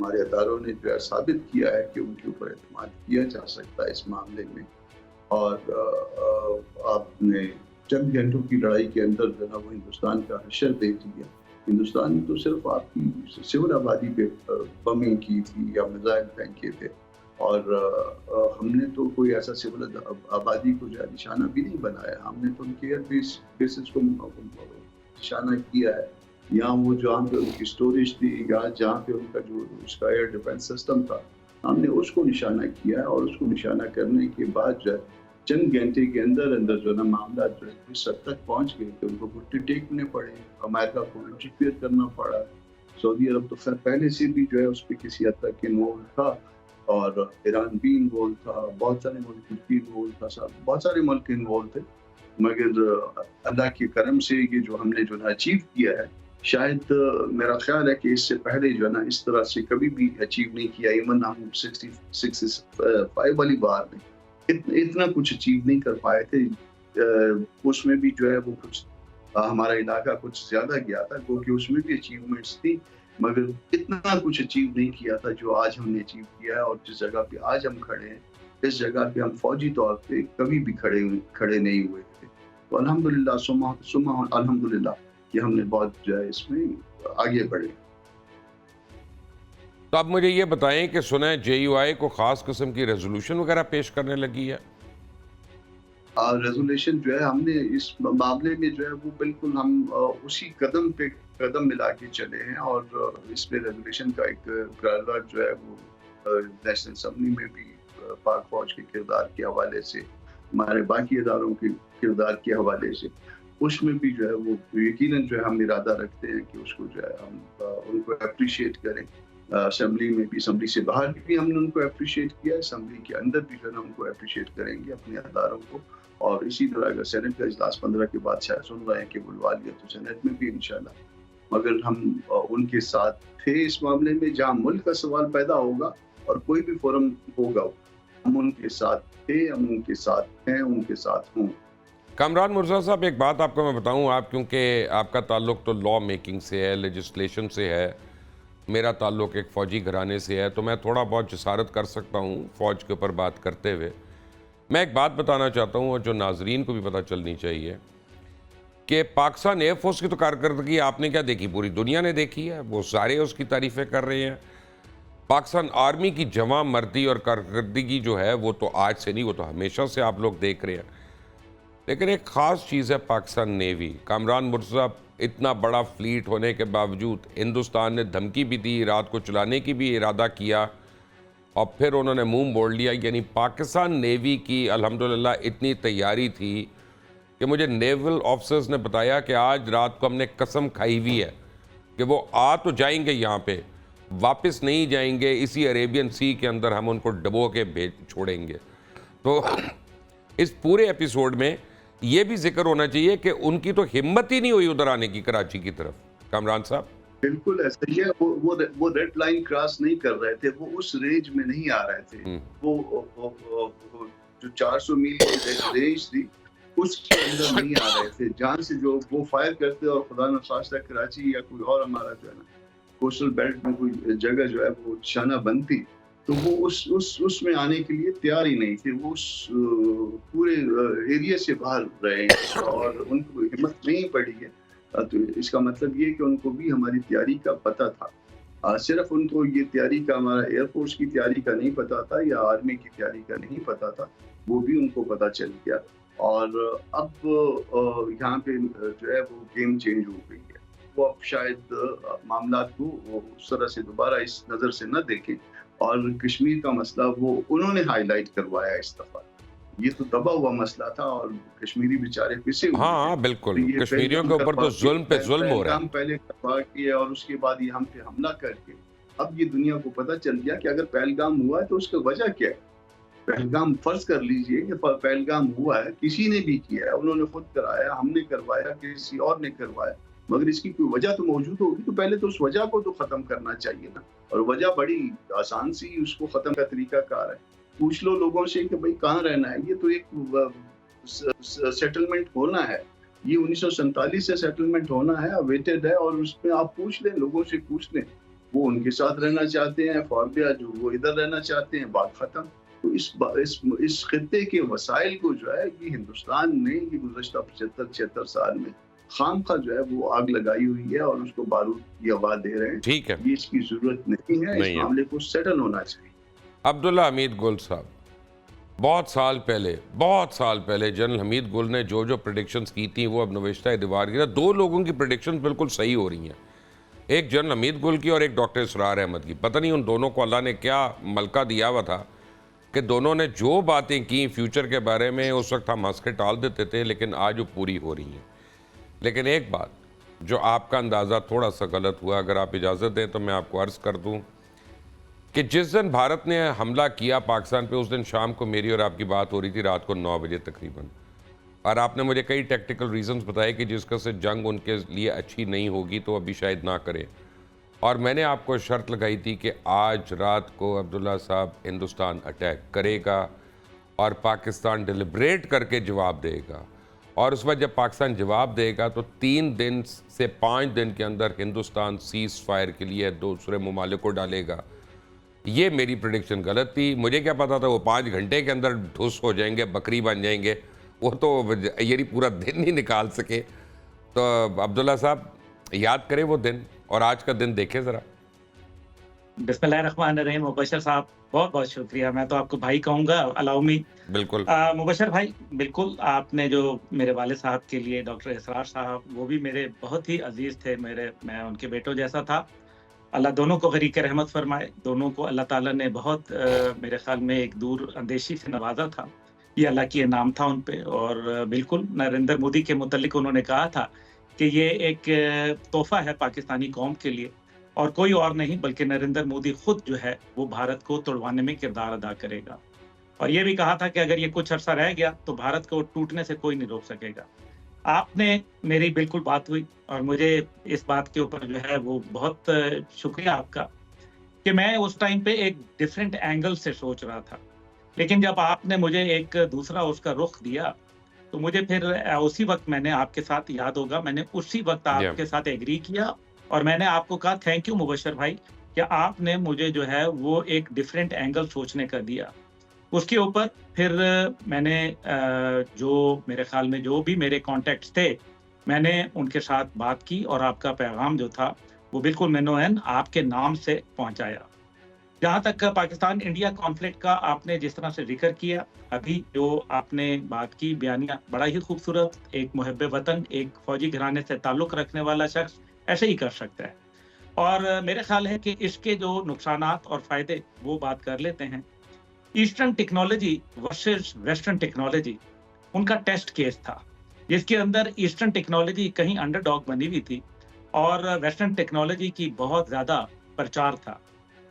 ہمارے اداروں نے جو ہے ثابت کیا ہے کہ ان کے اوپر اعتماد کیا جا سکتا ہے اس معاملے میں. اور آپ نے چند گھنٹوں کی لڑائی کے اندر جو ہے وہ ہندوستان کا حشر دیکھ لیا. ہندوستان نے تو صرف آپ کی سول آبادی پہ بمنگ کی تھی یا میزائل پھینکے تھے, اور ہم نے تو کوئی ایسا سول آبادی کو جو ہے نشانہ بھی نہیں بنایا. ہم نے تو ان کے ایئر بیسز کو نشانہ کیا ہے, یا وہ جہاں پہ ان کی اسٹوریج تھی یا جہاں پہ ان کا جو اس کا ایئر ڈیفینس سسٹم تھا, ہم نے اس کو نشانہ کیا ہے. اور اس کو نشانہ کرنے کے بعد جو ہے چند گھنٹے کے اندر جو ہے نا معاملات جو ہے اس حد تک پہنچ گئے کہ ان کو گھٹنے ٹیکنے پڑے, امریکہ کو انٹرفیئر کرنا پڑا. سعودی عرب تو خیر پہلے سے بھی جو ہے اس پہ کسی حد تک انوالو تھا, اور ایران بھی انوالو تھا, بہت سارے ملک بھی انوالو تھا, بہت سارے ملک انوالو تھے. مگر اللہ کے کرم سے یہ جو ہم نے جو ہے اچیو کیا ہے, شاید میرا خیال ہے کہ اس سے پہلے جو ہے نا اس طرح سے کبھی بھی اچیو نہیں کیا. ایون ہم 65 والی بار میں اتنا کچھ اچیو نہیں کر پائے تھے. اس میں بھی جو ہے وہ کچھ ہمارا علاقہ کچھ زیادہ گیا تھا, کیونکہ اس میں بھی اچیومنٹس تھی, مگر اتنا کچھ اچیو نہیں کیا تھا جو آج ہم نے اچیو کیا ہے. اور جس جگہ پہ آج ہم کھڑے ہیں, اس جگہ پہ ہم فوجی طور پہ کبھی بھی کھڑے نہیں ہوئے تھے. تو الحمدللہ ثم الحمدللہ کہ ہم نے بہت جو ہے اس میں آگے بڑھے. تو اب مجھے یہ بتائیں کہ سنا ہے JUI کو خاص قسم کی ریزولوشن وغیرہ پیش کرنے لگی ہے. ریزولیشن جو ہے ہم نے اس معاملے میں جو ہے وہ بالکل ہم اسی قدم پہ قدم ملا کے چلے ہیں, اور اس میں ریزولیشن کا ایک قرارداد جو ہے وہ نیشنل اسمبلی میں بھی پاک فوج کے کردار کے حوالے سے, ہمارے باقی اداروں کے کردار کے حوالے سے, اس میں بھی جو ہے وہ یقیناً جو ہے ہم ارادہ رکھتے ہیں کہ اس کو جو ہے ہم ان کو اپریشیٹ کریں. اسمبلی میں بھی, اسمبلی سے باہر بھی ہم نے ان کو اپریشیٹ کیا, اسمبلی کے اندر بھی جو ہے ان کو اپریشیٹ کریں گے اپنے اداروں کو. اور اسی طرح اگر سینٹ کا اجلاس 15 کے بعد شاید سن رہے ہیں کہ بلوا لیا, تو سینٹ میں بھی انشاءاللہ. مگر ہم ان کے ساتھ تھے اس معاملے میں, جہاں ملک کا سوال پیدا ہوگا اور کوئی بھی فورم ہوگا, ہم ان کے ساتھ تھے, ہم ان کے ساتھ ہیں, ان کے ساتھ ہوں. کامران مرزا صاحب, ایک بات آپ کو میں بتاؤں, آپ کیونکہ آپ کا تعلق تو لا میکنگ سے ہے, لیجسلیشن سے ہے, میرا تعلق ایک فوجی گھرانے سے ہے, تو میں تھوڑا بہت جسارت کر سکتا ہوں فوج کے اوپر بات کرتے ہوئے. میں ایک بات بتانا چاہتا ہوں, اور جو ناظرین کو بھی پتہ چلنی چاہیے, کہ پاکستان ایئر فورس کی تو کارکردگی آپ نے کیا دیکھی, پوری دنیا نے دیکھی ہے, وہ سارے اس کی تعریفیں کر رہے ہیں. پاکستان آرمی کی جواں مردی اور کارکردگی جو ہے وہ تو آج سے نہیں, وہ تو ہمیشہ سے آپ لوگ دیکھ رہے ہیں. لیکن ایک خاص چیز ہے پاکستان نیوی. کامران مرزا, اتنا بڑا فلیٹ ہونے کے باوجود ہندوستان نے دھمکی بھی دی, رات کو چلانے کی بھی ارادہ کیا, اور پھر انہوں نے منہ موڑ لیا. یعنی پاکستان نیوی کی الحمدللہ اتنی تیاری تھی کہ مجھے نیول آفیسرز نے بتایا کہ آج رات کو ہم نے قسم کھائی ہوئی ہے کہ وہ آ تو جائیں گے یہاں پہ, واپس نہیں جائیں گے, اسی عریبین سی کے اندر ہم ان کو ڈبو کے چھوڑیں گے. تو اس پورے ایپیسوڈ میں یہ بھی ذکر ہونا چاہیے کہ ان کی تو ہمت ہی نہیں ہوئی ادھر آنے کی کراچی کی طرف. کامران صاحب بالکل ایسا ہی ہے, وہ ریڈ لائن کراس نہیں کر رہے تھے, وہ اس رینج میں نہیں آ رہے تھے. وہ جو 400 میل کی رینج تھی اس کے اندر نہیں آ رہے تھے, جہاں سے جو وہ فائر کرتے اور خدا نخواستہ کراچی یا کوئی اور ہمارا جو ہے نا کوسٹل بیلٹ میں کوئی جگہ جو ہے وہ نشانہ بنتی, تو وہ اس میں آنے کے لیے تیار ہی نہیں تھے. وہ اس پورے ایریا سے باہر رہے اور ان کو ہمت نہیں پڑی ہے. تو اس کا مطلب یہ کہ ان کو بھی ہماری تیاری کا پتہ تھا, صرف ان کو یہ تیاری کا, ہمارا ایئر فورس کی تیاری کا نہیں پتہ تھا یا آرمی کی تیاری کا نہیں پتہ تھا, وہ بھی ان کو پتہ چل گیا. اور اب یہاں پہ جو ہے وہ گیم چینج ہو گئی ہے. وہ اب شاید معاملات کو اس طرح سے دوبارہ اس نظر سے نہ دیکھیں, اور کشمیر کا مسئلہ وہ انہوں نے ہائی لائٹ کروایا اس دفعہ. یہ تو دبا ہوا مسئلہ تھا اور کشمیری بیچارے پسے ہوئے. ہاں بالکل, کشمیریوں کے اوپر تو ظلم پہ ظلم ہو رہا ہے. پہلے کروا کیا اور اس کے بعد یہ ہم پہ حملہ کر کے اب یہ دنیا کو پتہ چل گیا کہ اگر پہلگام ہوا ہے تو اس کی وجہ کیا ہے. پہلگام فرض کر لیجئے کہ پہلگام ہوا ہے, کسی نے بھی کیا ہے, انہوں نے خود کرایا, ہم نے کروایا, کسی اور نے کروایا, مگر اس کی کوئی وجہ تو موجود ہوگی. تو پہلے تو اس وجہ کو تو ختم کرنا چاہیے نا, اور وجہ بڑی آسان سی, اس کو ختم کا طریقہ کار ہے. پوچھ لو لوگوں سے کہ بھئی کہاں رہنا ہے. یہ تو ایک سیٹلمنٹ ہونا ہے, یہ 1947 سے سیٹلمنٹ ہونا ہے, اویٹڈ ہے, اور اس میں آپ پوچھ لیں, لوگوں سے پوچھ لیں وہ ان کے ساتھ رہنا چاہتے ہیں، فاربیا جو وہ ادھر رہنا چاہتے ہیں، بات ختم۔ تو اس خطے کے وسائل کو جو ہے یہ ہندوستان نے یہ گزشتہ 75-76 سال میں خامخواہ جو ہے وہ آگ لگائی ہوئی ہے اور اس کو بارود کی ہوا دے رہے ہیں۔ ٹھیک ہے، یہ اس کی ضرورت نہیں ہے، اس معاملے کو سیٹل ہونا چاہیے۔ عبداللہ حمید گل صاحب، بہت سال پہلے جنرل حمید گل نے جو پریڈکشنز کی تھیں وہ اب نوشتہ دیوار کی، دو لوگوں کی پریڈکشنز بالکل صحیح ہو رہی ہیں، ایک جنرل حمید گل کی اور ایک ڈاکٹر اسرار احمد کی۔ پتہ نہیں ان دونوں کو اللہ نے کیا ملکہ دیا ہوا تھا کہ دونوں نے جو باتیں کی فیوچر کے بارے میں اس وقت ہم ہنس کے ٹال دیتے تھے، لیکن آج وہ پوری ہو رہی ہیں۔ لیکن ایک بات جو آپ کا اندازہ تھوڑا سا غلط ہوا، اگر آپ اجازت دیں تو میں آپ کو عرض کر دوں کہ جس دن بھارت نے حملہ کیا پاکستان پہ، اس دن شام کو میری اور آپ کی بات ہو رہی تھی، رات کو 9 بجے تقریباً، اور آپ نے مجھے کئی ٹیکٹیکل ریزنز بتائے کہ جس کا سے جنگ ان کے لیے اچھی نہیں ہوگی تو ابھی شاید نہ کرے، اور میں نے آپ کو شرط لگائی تھی کہ آج رات کو عبداللہ صاحب ہندوستان اٹیک کرے گا اور پاکستان ڈیلیبریٹ کر کے جواب دے گا، اور اس وقت جب پاکستان جواب دے گا تو 3 دن سے 5 دن کے اندر ہندوستان سیز فائر کے لیے دوسرے ممالک کو ڈالے گا۔ یہ میری پریڈکشن غلط تھی، مجھے کیا پتا تھا وہ 5 گھنٹے کے اندر ڈھس ہو جائیں گے، بکری بن جائیں گے، وہ تو یہ پورا دن نہیں نکال سکے۔ تو عبداللہ صاحب یاد کریں وہ دن اور آج کا دن دیکھیں ذرا۔ بسم اللہ الرحمن الرحیم۔ مبشر صاحب بہت بہت شکریہ، میں تو آپ کو بھائی کہوں گا، الاؤ می۔ بالکل مبشر بھائی، بالکل آپ نے جو میرے والد صاحب کے لیے ڈاکٹر اسرار صاحب، وہ بھی میرے بہت ہی عزیز تھے، میں ان کے بیٹوں جیسا تھا۔ اللہ دونوں کو غریق رحمت فرمائے، دونوں کو اللہ تعالیٰ نے بہت میرے خیال میں ایک دور اندیشی سے نوازا تھا، یہ اللہ کی انعام تھا ان پہ۔ اور بالکل نریندر مودی کے متعلق انہوں نے کہا تھا کہ یہ ایک تحفہ ہے پاکستانی قوم کے لیے، اور کوئی اور نہیں بلکہ نریندر مودی خود جو ہے وہ بھارت کو توڑوانے میں کردار ادا کرے گا۔ اور یہ بھی کہا تھا کہ اگر یہ کچھ عرصہ رہ گیا تو بھارت کو ٹوٹنے سے کوئی نہیں روک سکے گا۔ آپ نے میری بالکل بات ہوئی، اور مجھے اس بات کے اوپر جو ہے وہ بہت شکریہ آپ کا کہ میں اس ٹائم پہ ایک ڈیفرنٹ اینگل سے سوچ رہا تھا، لیکن جب آپ نے مجھے ایک دوسرا اس کا رخ دیا تو مجھے پھر اسی وقت میں نے آپ کے ساتھ، یاد ہوگا میں نے اسی وقت آپ کے ساتھ ایگری کیا، اور میں نے آپ کو کہا تھینک یو مبشر بھائی کہ آپ نے مجھے جو ہے وہ ایک ڈیفرنٹ اینگل سوچنے کا دیا۔ اس کے اوپر پھر میں نے جو میرے خیال میں جو بھی میرے کانٹیکٹس تھے، میں نے ان کے ساتھ بات کی، اور آپ کا پیغام جو تھا وہ بالکل مینوئن آپ کے نام سے پہنچایا۔ جہاں تک پاکستان انڈیا کانفلکٹ کا آپ نے جس طرح سے ذکر کیا، ابھی جو آپ نے بات کی بیانیہ بڑا ہی خوبصورت، ایک محب وطن، ایک فوجی گھرانے سے تعلق رکھنے والا شخص ایسے ہی کر سکتا ہے۔ اور میرے خیال ہے کہ اس کے جو نقصانات اور فائدے وہ بات کر لیتے ہیں۔ Eastern technology versus western technology, ان کا ٹیسٹ کیس تھا، جس کے اندر ایسٹرن ٹیکنالوجی کہیں انڈر ڈاگ بنی ہوئی تھی اور ویسٹرن ٹیکنالوجی کی بہت زیادہ پرچار تھا۔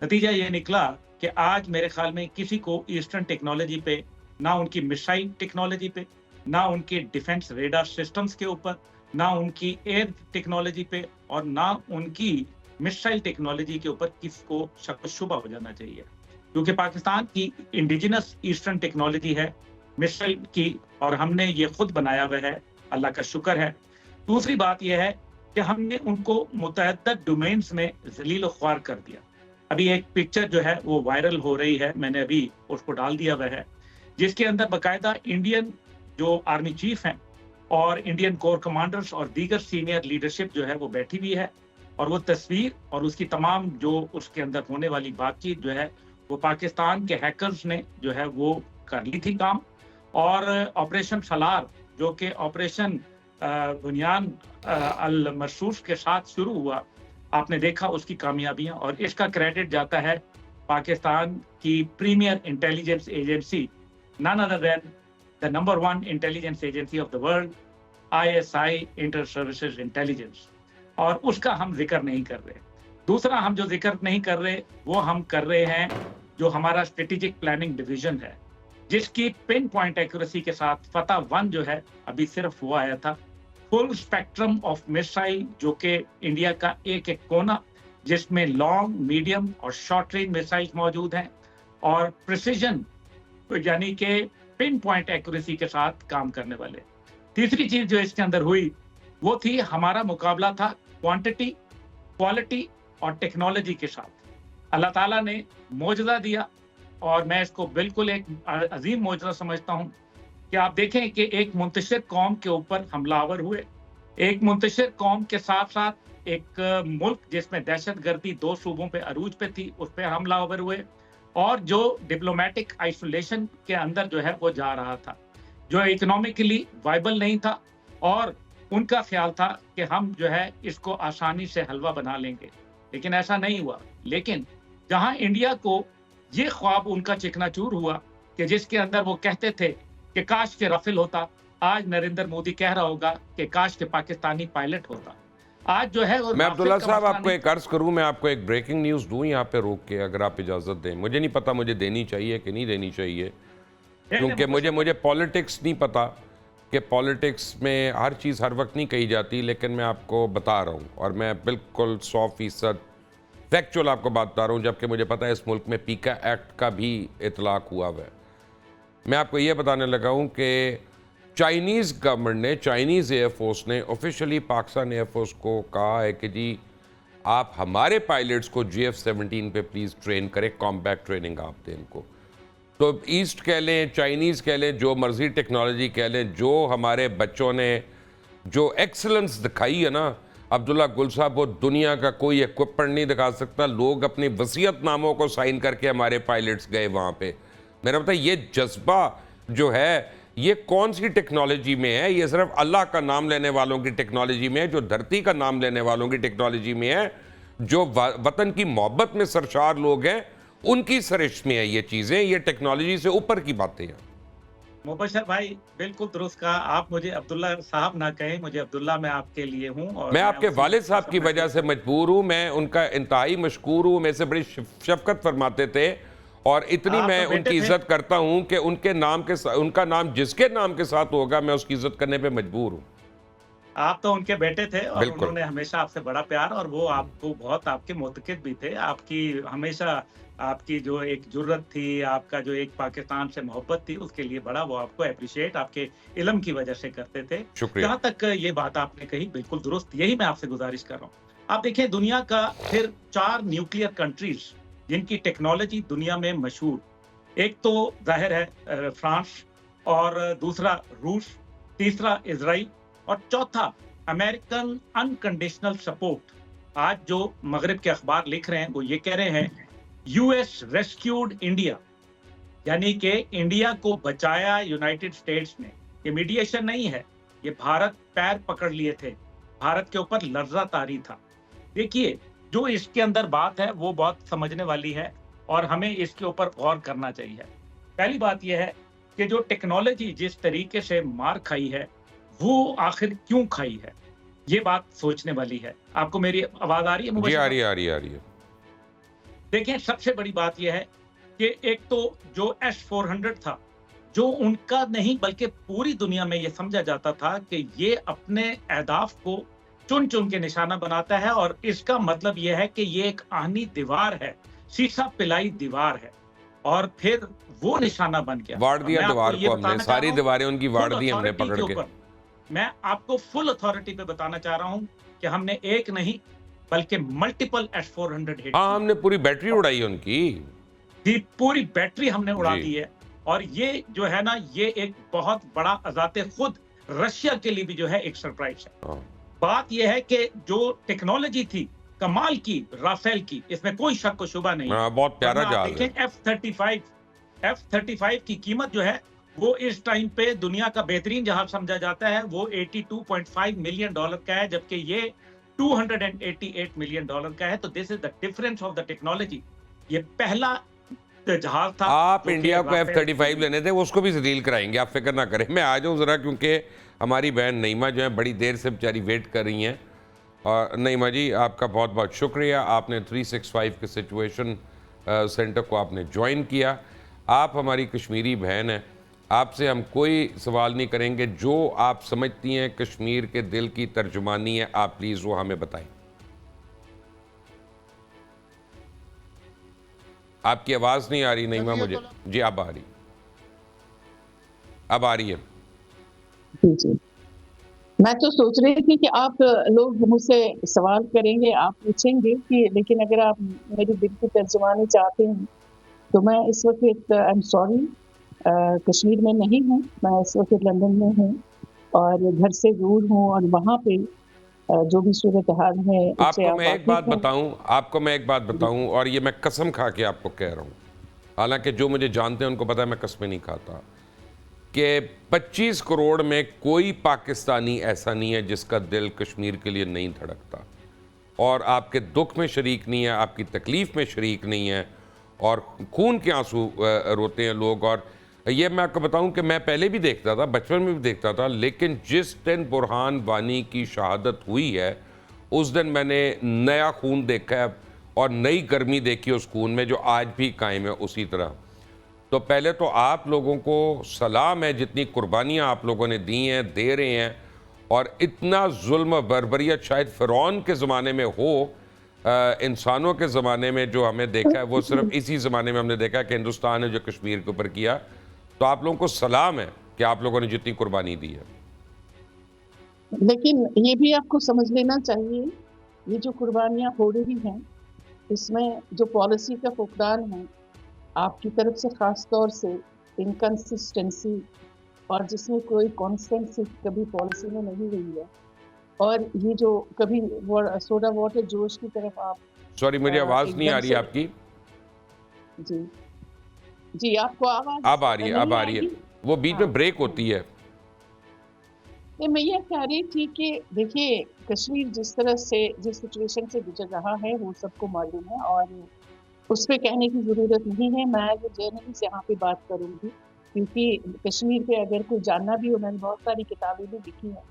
نتیجہ یہ نکلا کہ آج میرے خیال میں کسی کو ایسٹرن ٹیکنالوجی پہ، نہ ان کی میسائل ٹیکنالوجی پہ، نہ ان کے ڈیفنس ریڈار سسٹمز کے اوپر، نہ ان کی ایئر ٹیکنالوجی پہ، اور نہ ان کی میسائل ٹیکنالوجی کے اوپر کس کو شک و شبہ ہو جانا چاہیے، کیونکہ پاکستان کی انڈیجنس ایسٹرن ٹیکنالوجی ہے میسائل کی، اور ہم نے یہ خود بنایا ہوا ہے، اللہ کا شکر ہے۔ دوسری بات یہ ہے کہ ہم نے ان کو متعدد ڈومینز میں ذلیل و خوار کر دیا۔ ابھی ایک پکچر جو ہے وہ وائرل ہو رہی ہے، میں نے ابھی اس کو ڈال دیا ہوا ہے، جس کے اندر باقاعدہ انڈین جو آرمی چیف ہیں اور انڈین کور کمانڈرز اور دیگر سینئر لیڈرشپ جو ہے وہ بیٹھی ہوئی ہے، اور وہ تصویر اور اس کی تمام جو اس کے اندر ہونے والی بات چیت جو ہے وہ پاکستان کے ہیکرز نے جو ہے وہ کر لی تھی کام۔ اور آپریشن سالار جو کہ آپریشن بنیان المرصوص کے ساتھ شروع ہوا، آپ نے دیکھا اس کی کامیابیاں، اور اس کا کریڈٹ جاتا ہے پاکستان کی premier intelligence agency, none other than the number 1 intelligence agency of the world, ISI Inter Services Intelligence، اور اس کا ہم ذکر نہیں کر رہے۔ دوسرا ہم جو ذکر نہیں کر رہے وہ ہم کر رہے ہیں جو ہمارا اسٹریٹجک پلاننگ ڈویژن ہے، جس کی پن پوائنٹ ایکوریسی کے ساتھ فتح 1 جو ہے ابھی صرف وہ آیا تھا، فل اسپیکٹرم آف میسائل، جو کہ انڈیا کا ایک ایک کونا، جس میں لانگ، میڈیم اور شارٹ رینج میسائل موجود ہیں، اور پریسیجن یعنی کہ پن پوائنٹ ایکوریسی کے ساتھ کام کرنے والے۔ تیسری چیز جو اس کے اندر ہوئی وہ تھی، ہمارا مقابلہ تھا کوانٹٹی، کوالٹی اور ٹیکنالوجی کے ساتھ اللہ تعالیٰ نے معجزہ دیا، اور میں اس کو بالکل ایک عظیم معجزہ سمجھتا ہوں کہ آپ دیکھیں کہ ایک منتشر قوم کے اوپر حملہ آور ہوئے، ایک منتشر قوم کے ساتھ ساتھ ایک ملک جس میں دہشت گردی 2 صوبوں پہ عروج پہ تھی، اس پہ حملہ آور ہوئے، اور جو ڈپلومیٹک آئسولیشن کے اندر جو ہے وہ جا رہا تھا، جو اکنامکلی وائبل نہیں تھا، اور ان کا خیال تھا کہ ہم جو ہے اس کو آسانی سے حلوہ بنا لیں گے، لیکن ایسا نہیں ہوا۔ لیکن جہاں انڈیا کو یہ خواب ان کا چکنا چور ہوا کہ جس کے اندر وہ کہتے تھے کہ کاش کے رافیل ہوتا، آج نریندر مودی کہہ رہا ہوگا کہ کاش کے پاکستانی پائلٹ ہوتا۔ آج جو ہے وہ میں عبداللہ رافیل کا صاحب مسئلہ آپ کو نہیں، ایک عرض کروں، میں آپ کو ایک بریکنگ نیوز دوں یہاں پہ روک کے، اگر آپ اجازت دیں۔ مجھے نہیں پتا مجھے دینی چاہیے کہ نہیں دینی چاہیے، کیونکہ مجھے پالیٹکس نہیں پتا کہ پالیٹکس میں ہر چیز ہر وقت نہیں کہی جاتی، لیکن میں آپ کو بتا رہا ہوں، اور میں بالکل 100% فیکچول آپ کو بات بتا رہا ہوں، جبکہ مجھے پتا ہے اس ملک میں پیکا ایکٹ کا بھی اطلاق ہوا ہوا ہے۔ میں آپ کو یہ بتانے لگا ہوں کہ چائنیز گورنمنٹ نے، چائنیز ایئر فورس نے آفیشلی پاکستان ایئر فورس کو کہا ہے کہ جی آپ ہمارے پائلٹس کو GF-17 پہ پلیز ٹرین کریں، کامبیٹ ٹریننگ آپ دیں ان کو۔ تو ایسٹ کہہ لیں، چائنیز کہہ لیں، جو مرضی ٹیکنالوجی کہہ لیں، جو ہمارے بچوں نے جو ایکسلنس دکھائی ہے نا عبداللہ گل صاحب، وہ دنیا کا کوئی ایکوپمنٹ نہیں دکھا سکتا۔ لوگ اپنی وصیت ناموں کو سائن کر کے ہمارے پائلٹس گئے وہاں پہ۔ میرا پتہ یہ جذبہ جو ہے یہ کون سی ٹیکنالوجی میں ہے؟ یہ صرف اللہ کا نام لینے والوں کی ٹیکنالوجی میں ہے، جو دھرتی کا نام لینے والوں کی ٹیکنالوجی میں ہے، جو وطن کی محبت میں سرشار لوگ ہیں ان کی سرشت میں ہے یہ چیزیں۔ یہ ٹیکنالوجی سے اوپر کی باتیں ہیں۔ مبشر بھائی بالکل درست کہا، آپ مجھے عبداللہ صاحب نہ کہیں، مجھے عبداللہ میں آپ کے لیے ہوں، اور میں آپ کے اسی والد صاحب کی سمجھتا وجہ ہوں سے مجبور ہوں، میں ان کا انتہائی مشکور ہوں، میں سے بڑی شفقت فرماتے تھے، اور اتنی آپ میں تو ان بیٹے کی تھے، عزت کرتا ہوں کہ ان کے نام کے ان کا نام جس کے نام کے ساتھ ہوگا میں اس کی عزت کرنے پہ مجبور ہوں۔ آپ تو ان کے بیٹے تھے، اور بالکل انہوں نے ہمیشہ آپ سے بڑا پیار، اور وہ آپ کو بہت آپ کے معتقد بھی تھے، آپ کی ہمیشہ آپ کی جو ایک جرت تھی، آپ کا جو ایک پاکستان سے محبت تھی، اس کے لیے بڑا وہ آپ کو اپریشیٹ آپ کے علم کی وجہ سے کرتے تھے۔ شکریہ۔ جہاں تک یہ بات آپ نے کہی بالکل درست، یہی میں آپ سے گزارش کر رہا ہوں۔ آپ دیکھیں دنیا کا پھر 4 نیوکلیئر کنٹریز جن کی ٹیکنالوجی دنیا میں مشہور، ایک تو ظاہر ہے فرانس، اور دوسرا روس، تیسرا اسرائیل، اور چوتھا امریکن انکنڈیشنل سپورٹ۔ آج جو مغرب کے اخبار لکھ رہے ہیں وہ یہ کہہ رہے ہیں یو ایس ریسکیوڈ انڈیا، یعنی کہ انڈیا کو بچایا یونائٹڈ اسٹیٹس نے۔ یہ میڈیشن نہیں ہے، یہ بھارت پیر پکڑ لیے تھے، بھارت کے اوپر لرزہ طاری تھا۔ دیکھیے جو اس کے اندر بات ہے وہ بہت سمجھنے والی ہے، اور ہمیں اس کے اوپر غور کرنا چاہیے۔ پہلی بات یہ ہے کہ جو ٹیکنالوجی جس طریقے سے مار کھائی ہے وہ آخر کیوں کھائی ہے، یہ بات سوچنے والی ہے۔ آپ کو میری آواز آ رہی ہے جی مبشر؟ آ رہی ہے، آ رہی ہے، آ رہی ہے۔ دیکھیں سب سے بڑی بات یہ ہے کہ ایک تو جو S-400 تھا، جو ان کا نہیں بلکہ پوری دنیا میں یہ سمجھا جاتا تھا کہ یہ اپنے اہداف کو چن چن کے نشانہ بناتا ہے، اور اس کا مطلب یہ ہے کہ یہ ایک آہنی دیوار ہے، سیسا پلائی دیوار ہے، اور پھر وہ نشانہ بن گیا۔ واڑ دیا دیوار کو ہم نے، ساری دیواریں ان کی واڑ دی ہم نے پکڑ کے۔ میں آپ کو فل اتھارٹی پہ بتانا چاہ رہا ہوں کہ ہم نے ایک نہیں بلکہ ملٹیپل S-400 ہٹ ہاں ہم نے پوری بیٹری اڑائی ان کی، پوری بیٹری ہم نے اڑا جی۔ دی ہے، اور یہ جو ہے نا یہ ایک بہت بڑا ذات خود رشیا کے لیے بھی جو ہے ایک سرپرائز ہے۔ بات یہ ہے کہ جو ٹیکنالوجی تھی کمال کی رافیل کی، اس میں کوئی شک و شبہ نہیں۔ بہت پیارا جہاز ہے۔ دیکھیں F-35 کی قیمت جو ہے وہ اس ٹائم پہ دنیا کا بہترین جہاز سمجھا جاتا ہے، وہ $82.5 ملین کا ہے، جبکہ یہ $288 ملین کا ہے۔ تو this is the difference of the technology. یہ پہلا جہاز تھا۔ آپ انڈیا کو F-35 لینے تھے، وہ اس کو بھی تبدیل کرائیں گے، آپ فکر نہ کریں۔ میں آ جاؤں ذرا، کیونکہ ہماری بہن نعیمہ جو ہے بڑی دیر سے بیچاری ویٹ کر رہی ہیں۔ اور نعیمہ جی آپ کا بہت بہت شکریہ، آپ نے 365 کے سچویشن سینٹر کو آپ نے جوائن کیا۔ آپ ہماری کشمیری بہن ہیں، آپ سے ہم کوئی سوال نہیں کریں گے، جو آپ سمجھتی ہیں کشمیر کے دل کی ترجمانی ہے آپ پلیز وہ ہمیں بتائیں۔ آپ کی آواز نہیں آ رہی نعیمہ مجھے۔ جی اب آ رہی ہے۔ جی میں تو سوچ رہی تھی کہ آپ لوگ مجھ سے سوال کریں گے، آپ پوچھیں گے کہ لیکن اگر آپ میری دل کی ترجمانی چاہتے ہیں تو میں اس وقت آئی ایم سوری کشمیر میں نہیں ہوں، میں اس وقت لندن میں ہوں اور گھر سے دور ہوں، اور وہاں پہ جو بھی صورتحال ہے اس آپ سے کو آپ میں ایک بات واقف ہیں۔ بتاؤں، اور یہ میں قسم کھا کے آپ کو کہہ رہا ہوں، حالانکہ جو مجھے جانتے ہیں ان کو پتا ہے میں قسمیں نہیں کھاتا، کہ 25 کروڑ میں کوئی پاکستانی ایسا نہیں ہے جس کا دل کشمیر کے لیے نہیں دھڑکتا، اور آپ کے دکھ میں شریک نہیں ہے، آپ کی تکلیف میں شریک نہیں ہے، اور خون کے آنسو روتے ہیں لوگ۔ اور یہ میں آپ کو بتاؤں کہ میں پہلے بھی دیکھتا تھا، بچپن میں بھی دیکھتا تھا، لیکن جس دن برہان وانی کی شہادت ہوئی ہے اس دن میں نے نیا خون دیکھا ہے اور نئی گرمی دیکھی اس خون میں، جو آج بھی قائم ہے اسی طرح۔ تو پہلے تو آپ لوگوں کو سلام ہے، جتنی قربانیاں آپ لوگوں نے دی ہیں، دے رہے ہیں، اور اتنا ظلم و بربریت شاید فرعون کے زمانے میں ہو، انسانوں کے زمانے میں جو ہمیں دیکھا ہے وہ صرف اسی زمانے میں ہم نے دیکھا ہے کہ ہندوستان نے جو کشمیر کے اوپر کیا۔ تو آپ لوگوں کو سلام ہے کہ آپ لوگوں نے جتنی قربانی دی ہے۔ لیکن یہ بھی آپ کو سمجھ لینا چاہیے، یہ جو قربانیاں ہو رہی ہیں اس میں جو پالیسی کا فقدان ہے آپ کی طرف سے، خاص طور سے انکنسسٹنسی، اور جس میں کوئی کانسٹنسی کبھی پالیسی میں نہیں رہی ہے، اور یہ جو کبھی سوڈا واٹر جوش کی طرف آپ سوری مجھے آواز ایک نہیں دم آ رہی سے، آپ کی۔ جی جی آپ کو آواز اب آ رہی ہے، اب نہیں آ آئے رہی ہے، گی؟ وہ بیچ میں ہاں بریک ہوتی ہے۔ میں یہ کہہ رہی تھی کہ دیکھیے کشمیر جس طرح سے، جس سچویشن سے گزر رہا ہے وہ سب کو معلوم ہے، اور اس پہ کہنے کی ضرورت نہیں ہے۔ میں جو جرنلسٹ یہاں پہ بات کروں گی، کیونکہ کشمیر پہ اگر کوئی جاننا بھی ہو، میں نے بہت ساری کتابیں بھی لکھی ہیں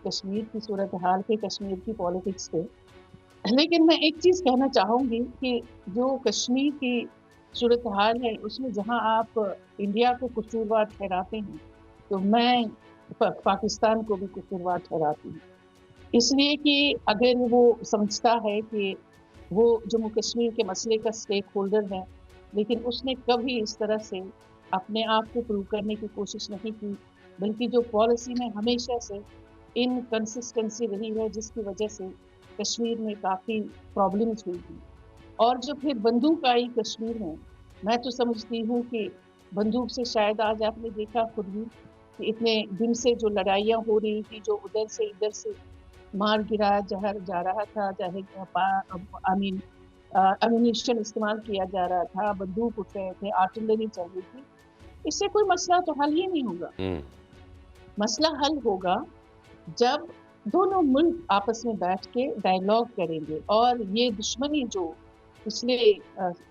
کشمیر کی صورتحال پہ، کشمیر کی پالیٹکس پہ، لیکن میں ایک چیز کہنا چاہوں گی کہ جو کشمیر کی صورتحال ہے اس میں جہاں آپ انڈیا کو قصوروار ٹھہراتے ہیں تو میں پاکستان کو بھی قصوروار ٹھہراتی ہوں، اس لیے کہ اگر وہ سمجھتا ہے کہ وہ جموں کشمیر کے مسئلے کا سٹیک ہولڈر ہے، لیکن اس نے کبھی اس طرح سے اپنے آپ کو پروو کرنے کی کوشش نہیں کی، بلکہ جو پالیسی میں ہمیشہ سے انکنسسٹنسی رہی ہے جس کی وجہ سے کشمیر میں کافی پرابلمز ہوئی تھی، اور جو پھر بندوق آئی کشمیر میں تو سمجھتی ہوں کہ بندوق سے شاید آج آپ نے دیکھا خود بھی کہ اتنے دن سے جو لڑائیاں ہو رہی تھی، جو ادھر سے ادھر سے مار گرایا جا رہا تھا، چاہے امونیشن استعمال کیا جا رہا تھا، بندوق اٹھ رہے تھے، آرٹلری چل رہی تھی، اس سے کوئی مسئلہ تو حل ہی نہیں ہوگا۔ مسئلہ حل ہوگا جب دونوں ملک آپس میں بیٹھ کے ڈائیلاگ کریں گے، اور یہ دشمنی جو پچھلے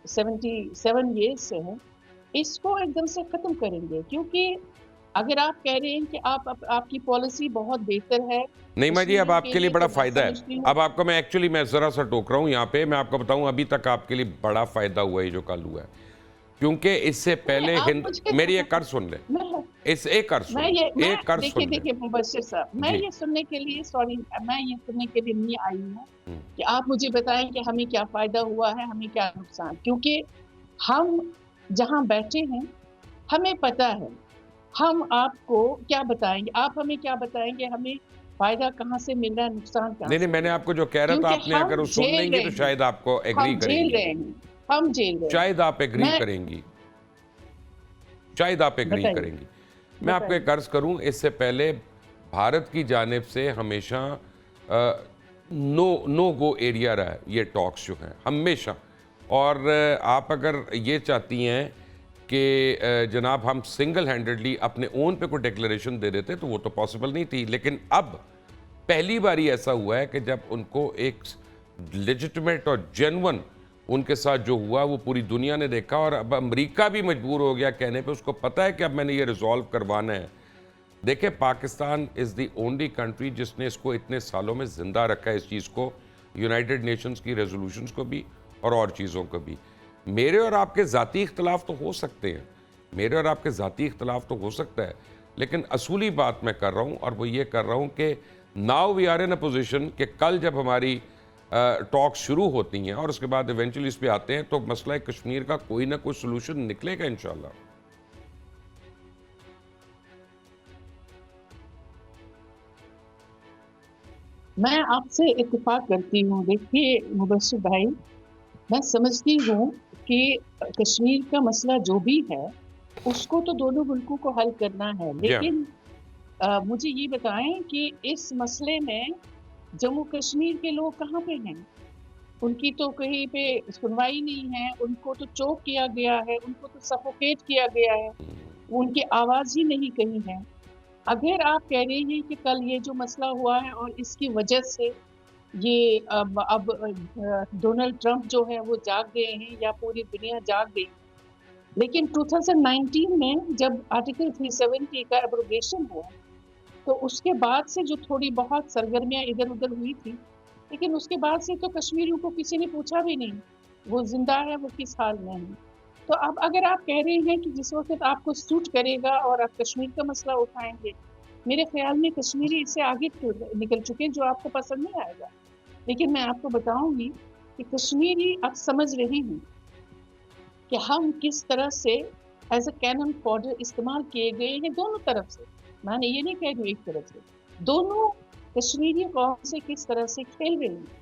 77 ایئرس سے ہے اس کو ایک دم سے ختم کریں گے، کیونکہ اگر آپ کہہ رہے ہیں کہ آپ کی پالیسی بہت بہتر ہے نہیں میں جی، اب کشمیر آپ کے لیے تو بڑا میں فائدہ ہے۔ سمجھتی ہوں اب آپ کو میں ذرا سا ٹوک رہا ہوں یہاں پہ، میں آپ کو بتاؤں ابھی تک آپ کے لیے بڑا فائدہ ہوا ہے جو کل ہوا ہے، کیونکہ اس سے پہلے آپ مجھے میری ایک عرض سن لیں، ایک عرض سن لیں دیکھیے مبشر صاحب، میں جی۔ یہ سننے کے لیے نہیں آئی ہوں کہ آپ مجھے بتائیں کہ ہمیں کیا فائدہ ہوا ہے، ہمیں کیا نقصان، کیونکہ ہم جہاں بیٹھے ہیں ہمیں پتہ ہے ہم آپ کو کیا بتائیں گے، آپ ہمیں کیا بتائیں گے، ہمیں فائدہ کہاں سے مل رہا ہے، نقصان کہاں نہیں سے میں مل نے رہا آپ کو ہے، جو کہہ رہا تھا آپ کیونکہ نے اگر وہ سن لیں گی تو شاید آپ کو ایگری ہم کریں جھیل گی، رہے ہیں، ہم جھیل رہے ہیں۔ شاید آپ ایگری بتائیے کریں گی۔ میں آپ کو ایک عرض کروں، اس سے پہلے بھارت کی جانب سے ہمیشہ نو گو ایریا رہا ہے یہ ٹاکس جو ہیں ہمیشہ، اور آپ اگر یہ چاہتی ہیں کہ جناب ہم سنگل ہینڈڈلی اپنے اون پہ کوئی ڈیکلریشن دے دیتے تو وہ تو پاسبل نہیں تھی، لیکن اب پہلی باری ایسا ہوا ہے کہ جب ان کو ایک لیجٹمیٹ اور جینون ان کے ساتھ جو ہوا وہ پوری دنیا نے دیکھا، اور اب امریکہ بھی مجبور ہو گیا کہنے پہ، اس کو پتہ ہے کہ اب میں نے یہ ریزالو کروانا ہے۔ دیکھیں پاکستان از دی اونلی کنٹری جس نے اس کو اتنے سالوں میں زندہ رکھا ہے، اس چیز کو، یونائٹڈ نیشنز کی ریزولوشنز کو بھی اور چیزوں کو بھی۔ میرے اور آپ کے ذاتی اختلاف تو ہو سکتے ہیں، لیکن اصولی بات میں کر رہا ہوں، اور وہ یہ کر رہا ہوں کہ now we are in a position کہ کل جب ہماری ٹاک شروع ہوتی ہیں اور اس کے بعد ایونچولی اس پہ آتے ہیں تو مسئلہ کشمیر کا کوئی نہ کوئی سلوشن نکلے گا انشاءاللہ۔ میں آپ سے اتفاق کرتی ہوں. دیکھیے مبشر بھائی، میں سمجھتی ہوں کہ کشمیر کا مسئلہ جو بھی ہے اس کو تو دونوں ملکوں کو حل کرنا ہے، جی ہاں. لیکن مجھے یہ بتائیں کہ اس مسئلے میں جموں کشمیر کے لوگ کہاں پہ ہیں؟ ان کی تو کہیں پہ سنوائی نہیں ہے، ان کو تو چوک کیا گیا ہے، ان کو تو سفوکیٹ کیا گیا ہے، ان کی آواز ہی نہیں کہیں ہے. اگر آپ کہہ رہے ہیں کہ کل یہ جو مسئلہ ہوا ہے اور اس کی وجہ سے یہ اب ڈونلڈ ٹرمپ جو ہے وہ جاگ گئے ہیں یا پوری دنیا جاگ گئی، لیکن 2019 میں جب آرٹیکل 370 کا ایبروگیشن ہوا تو اس کے بعد سے جو تھوڑی بہت سرگرمیاں ادھر ادھر ہوئی تھی، لیکن اس کے بعد سے تو کشمیریوں کو کسی نے پوچھا بھی نہیں وہ زندہ ہے وہ کس حال میں ہے. تو اب اگر آپ کہہ رہے ہیں کہ جس وقت آپ کو سوٹ کرے گا اور آپ کشمیر کا مسئلہ اٹھائیں گے، میرے خیال میں کشمیری اس سے آگے نکل چکے جو آپ کو پسند نہیں آئے گا. لیکن میں آپ کو بتاؤں گی کہ کشمیری اب سمجھ رہی ہوں کہ ہم کس طرح سے ایز اے کینن فوڈر استعمال کیے گئے ہیں دونوں طرف سے. میں نے یہ نہیں کہہ رہی ایک طرف سے، دونوں کشمیری قوم سے کس طرح سے کھیل رہی ہیں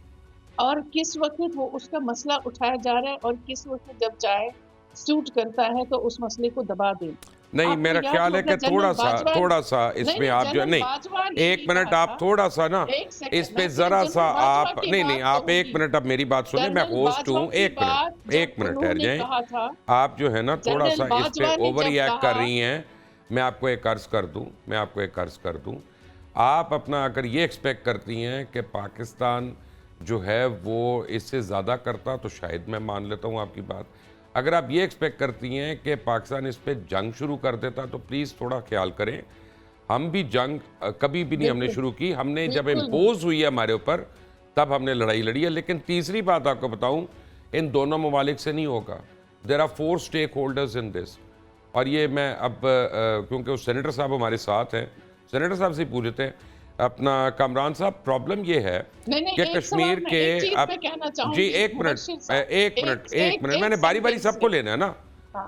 اور کس وقت وہ اس کا مسئلہ اٹھایا جا رہا ہے اور کس وقت جب چاہے سوٹ کرتا ہے تو اس مسئلے کو دبا دیں. نہیں، آپ کو میرا یاد خیال ہے ہوگا کہ جنرل باجوہ، تھوڑا سا اس میں آپ جو جنرل نہیں، باجوہ نے ایک بھی منٹ کہا آپ تھا، تھوڑا سا نا ایک سیکنڈ اس پہ میں ذرا جنرل سا باجوہ آپ کی نہیں بات آپ کہوں ایک گی. منٹ اب میری بات سنیں، میں جنرل ہوسٹ باجوہ ہوں. کی ایک بات منٹ جب ایک منٹ ٹھہر انہوں نے جائیں. کہا تھا، آپ جو ہے نا تھوڑا جنرل سا اس پہ باجوہ نے اوور جب ریئیکٹ کر کہا، رہی ہیں. میں آپ کو ایک عرض کر دوں، آپ اپنا اگر یہ ایکسپیکٹ کرتی ہیں کہ پاکستان جو ہے وہ اس سے زیادہ کرتا تو شاید میں مان لیتا ہوں آپ کی بات. اگر آپ یہ ایکسپیکٹ کرتی ہیں کہ پاکستان اس پہ جنگ شروع کر دیتا تو پلیز تھوڑا خیال کریں. ہم بھی جنگ کبھی بھی نہیں ہم نے بالکل شروع کی، ہم نے جب بالکل نہیں. امپوز ہوئی ہے ہمارے اوپر تب ہم نے لڑائی لڑی ہے. لیکن تیسری بات آپ کو بتاؤں، ان دونوں ممالک سے نہیں ہوگا. There are 4 stake holders in دس. اور یہ میں اب کیونکہ وہ سینیٹر صاحب ہمارے ساتھ ہیں، سینیٹر صاحب سے پوچھتے ہیں. اپنا کامران صاحب، پرابلم یہ ہے نہیں کہ ایک کشمیر سوال میں کے ایک چیز اب میں کہنا چاہوں جی گی ایک مبشر منٹ صاحب، ایک منٹ میں نے باری باری سب کو لینا ہے نا،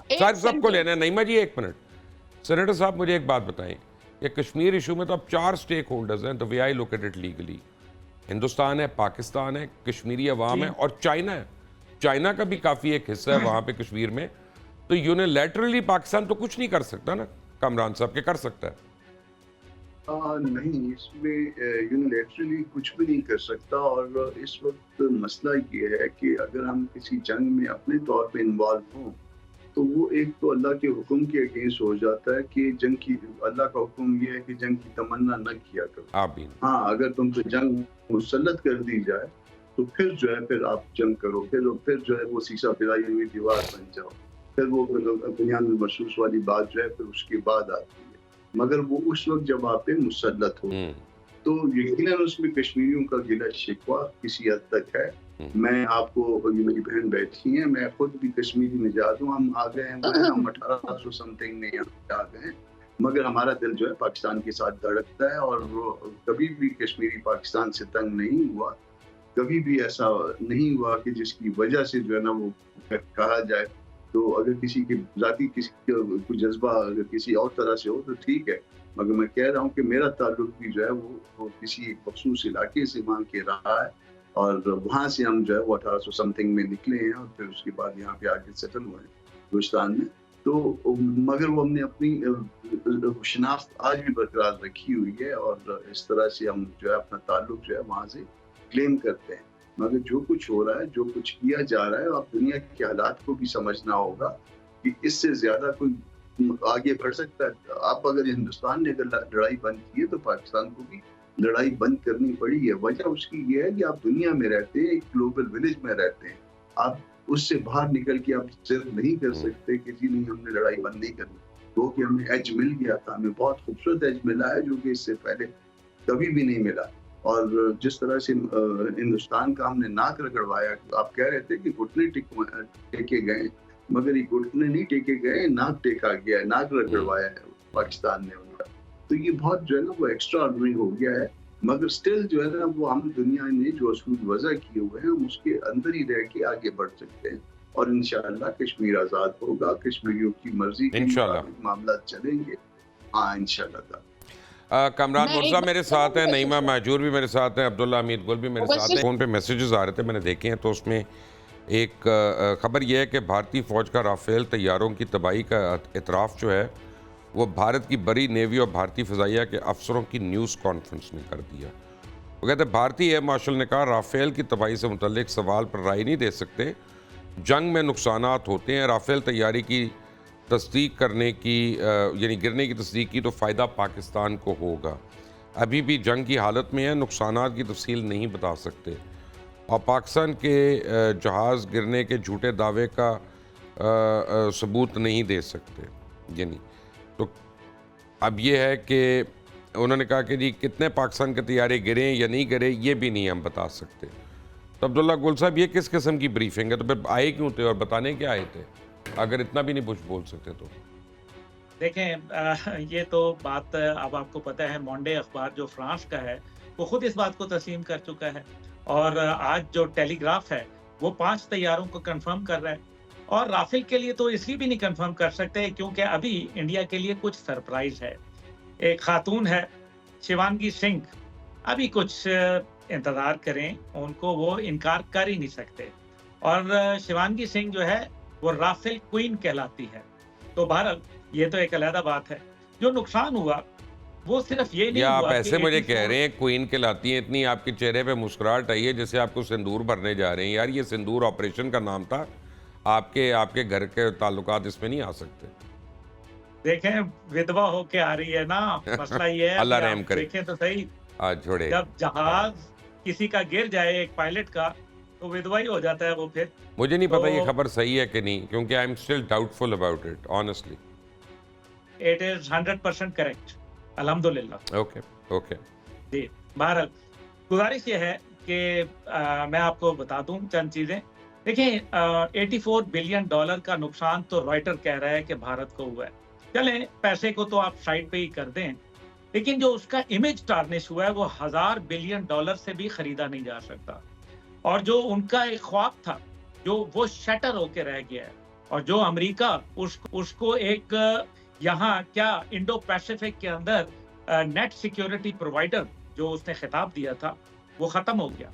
ایک سب کو لینا ہے. سینٹنس. نہیں جی ایک منٹ. سینیٹر صاحب مجھے ایک بات بتائیں کہ کشمیر ایشو میں تو اب 4 اسٹیک ہولڈرز ہیں. the way I look at it legally، Hindustan ہے، پاکستان ہے، کشمیری عوام ہے اور چائنا ہے. چائنا کا بھی کافی ایک حصہ ہے وہاں پہ کشمیر میں. تو یونیلیٹرلی پاکستان تو کچھ نہیں کر سکتا نا کامران صاحب، کہ کر سکتا ہے؟ نہیں، اس میں یونیلیٹرلی کچھ بھی نہیں کر سکتا. اور اس وقت مسئلہ یہ ہے کہ اگر ہم کسی جنگ میں اپنے طور پہ انوالو ہوں تو وہ ایک تو اللہ کے حکم کے اگینسٹ ہو جاتا ہے کہ جنگ کی، اللہ کا حکم یہ ہے کہ جنگ کی تمنا نہ کیا کرو. آمین. ہاں، اگر تم پہ جنگ مسلط کر دی جائے تو پھر جو ہے پھر آپ جنگ کرو، پھر جو ہے وہ سیسا پلائی ہوئی دیوار بن جاؤ، پھر وہ بنیان المرصوص والی بات جو ہے پھر اس کے بعد آتی ہے. مگر وہ اس وقت جب آپ پہ مسلط ہو تو یقیناً اس میں کشمیریوں کا گلہ شکوہ کسی حد تک ہے. میں آپ کو، یہ میری بہن بیٹھی ہیں، میں خود بھی کشمیری نژاد ہوں. ہم آ گئے ہیں، ہم 1800 سمتنگ میں یہاں آ گئے ہیں، مگر ہمارا دل جو ہے پاکستان کے ساتھ دھڑکتا ہے. اور وہ کبھی بھی کشمیری پاکستان سے تنگ نہیں ہوا، کبھی بھی ایسا نہیں ہوا کہ جس کی وجہ سے جو ہے نا وہ کہا جائے. تو اگر کسی کے ذاتی کسی کوئی جذبہ اگر کسی اور طرح سے ہو تو ٹھیک ہے، مگر میں کہہ رہا ہوں کہ میرا تعلق بھی جو ہے وہ کسی ایک مخصوص علاقے سے وہاں کے رہا ہے. اور وہاں سے ہم جو ہے وہ 1800 سمتنگ میں نکلے ہیں اور پھر اس کے بعد یہاں پہ آگے سیٹل ہوئے ہیں بلوچستان میں. تو مگر وہ ہم نے اپنی شناخت آج بھی برقرار رکھی ہوئی ہے اور اس طرح سے ہم جو ہے اپنا تعلق جو ہے وہاں سے کلیم کرتے ہیں. مگر جو کچھ ہو رہا ہے، جو کچھ کیا جا رہا ہے، آپ دنیا کے حالات کو بھی سمجھنا ہوگا کہ اس سے زیادہ کوئی آگے بڑھ سکتا ہے. آپ اگر ہندوستان نے اگر لڑائی بند کی ہے تو پاکستان کو بھی لڑائی بند کرنی پڑی ہے. وجہ اس کی یہ ہے کہ آپ دنیا میں رہتے ہیں، ایک گلوبل ولیج میں رہتے ہیں. آپ اس سے باہر نکل کے آپ صرف نہیں کر سکتے کہ جی نہیں ہم نے لڑائی بند نہیں کرنی. وہ کہ ہمیں ایج مل گیا تھا، ہمیں بہت خوبصورت ایج ملا ہے جو کہ اس سے پہلے کبھی بھی نہیں ملا. اور جس طرح سے ہندوستان کا ہم نے ناک رگڑوایا، آپ کہہ رہے تھے کہ گھٹنے ٹیکے گئے، مگر یہ گھٹنے نہیں ٹیکے گئے، ناک ٹیکا گیا ہے، ناک رگڑوایا ہے پاکستان نے. تو یہ بہت جو ہے نا وہ ایکسٹرا آرڈنری ہو گیا ہے. مگر سٹل جو ہے نا وہ ہم دنیا نے جو اصول وضع کیے ہوئے ہیں ہم اس کے اندر ہی رہ کے آگے بڑھ سکتے ہیں. اور انشاءاللہ کشمیر آزاد ہوگا، کشمیریوں کی مرضی کے مطابق معاملات چلیں گے. ہاں انشاءاللہ. کامران میں ایک مرزا بات میرے بتاؤں ساتھ ہیں، گی نعیمہ مہجور بھی میرے ساتھ ہیں، عبداللہ حمید گل بھی میرے بس ساتھ ہیں. فون پہ میسیجز آ رہے تھے، میں نے دیکھے ہیں، تو اس میں ایک خبر یہ ہے کہ بھارتی فوج کا رافیل طیاروں کی تباہی کا اعتراف جو ہے وہ بھارت کی بڑی نیوی اور بھارتی فضائیہ کے افسروں کی نیوز کانفرنس نے کر دیا. وہ کہتے ہیں بھارتی ایئر مارشل نے کہا رافیل کی تباہی سے متعلق سوال پر رائے نہیں دے سکتے، جنگ میں نقصانات ہوتے ہیں. رافیل تیاری کی تصدیق کرنے کی یعنی گرنے کی تصدیق کی تو فائدہ پاکستان کو ہوگا. ابھی بھی جنگ کی حالت میں ہے، نقصانات کی تفصیل نہیں بتا سکتے، اور پاکستان کے جہاز گرنے کے جھوٹے دعوے کا ثبوت نہیں دے سکتے. یعنی تو اب یہ ہے کہ انہوں نے کہا کہ جی کتنے پاکستان کے طیارے گرے یا نہیں گرے یہ بھی نہیں ہم بتا سکتے. تو عبداللہ گل صاحب یہ کس قسم کی بریفنگ ہے؟ تو پھر آئے کیوں تھے اور بتانے کیا آئے تھے اگر اتنا بھی نہیں کچھ بول سکتے تو؟ دیکھیں یہ تو بات اب آپ کو پتہ ہے، مانڈے اخبار جو فرانس کا ہے وہ خود اس بات کو تسلیم کر چکا ہے، اور آج جو ٹیلی گراف ہے وہ 5 طیاروں کو کنفرم کر رہا ہے. اور رافیل کے لیے تو اس لیے بھی نہیں کنفرم کر سکتے کیونکہ ابھی انڈیا کے لیے کچھ سرپرائز ہے. ایک خاتون ہے شیوانگی سنگھ، ابھی کچھ انتظار کریں، ان کو وہ انکار کر ہی نہیں سکتے. اور شیوانگی سنگھ جو ہے وہ رافیل کوئین کہلاتی ہے. تو بہرحال یہ تو ایک علیحدہ بات ہے. جو نقصان ہوا وہ صرف یہ نہیں یا آپ ہوا ایسے کہ مجھے کہہ رہے ہیں کوئین کہلاتی ہیں، اتنی آپ کے چہرے پہ مسکراہٹ آئی ہے جیسے آپ کو سندور بھرنے جا رہے ہیں. یار یہ سندور آپریشن کا نام تھا، آپ کے گھر کے تعلقات اس میں نہیں آ سکتے. دیکھیں ودوا ہو کے آ رہی ہے نا، مسئلہ یہ ہے اللہ کہ رحم آپ کرے. دیکھیں تو صحیح، چھوڑے جب جہاز کسی کا گر جائے ایک پائلٹ کا تو ودوا ہی ہو جاتا ہے وہ. پھر مجھے نہیں پتا یہ تو خبر صحیح ہے کہ نہیں، کیونکہ I am still doubtful about it honestly. It is 100% correct الحمدللہ. Okay okay. جی بہرحال گزارش یہ ہے کہ میں آپ کو بتا دوں چند چیزیں. دیکھیں $84 بلین کا نقصان تو رائٹر کہہ رہا ہے کہ بھارت کو ہوا ہے. چلیں پیسے کو تو آپ سائڈ پہ ہی کر دیں، لیکن جو اس کا امیج ٹارنش ہوا ہے وہ $1000 بلین سے بھی خریدا نہیں جا سکتا. اور جو ان کا ایک خواب تھا جو وہ شٹر ہو کے رہ گیا ہے، اور جو امریکہ اس کو ایک یہاں کیا انڈو پیسیفک کے اندر نیٹ سیکیورٹی پرووائیڈر جو اس نے خطاب دیا تھا وہ ختم ہو گیا.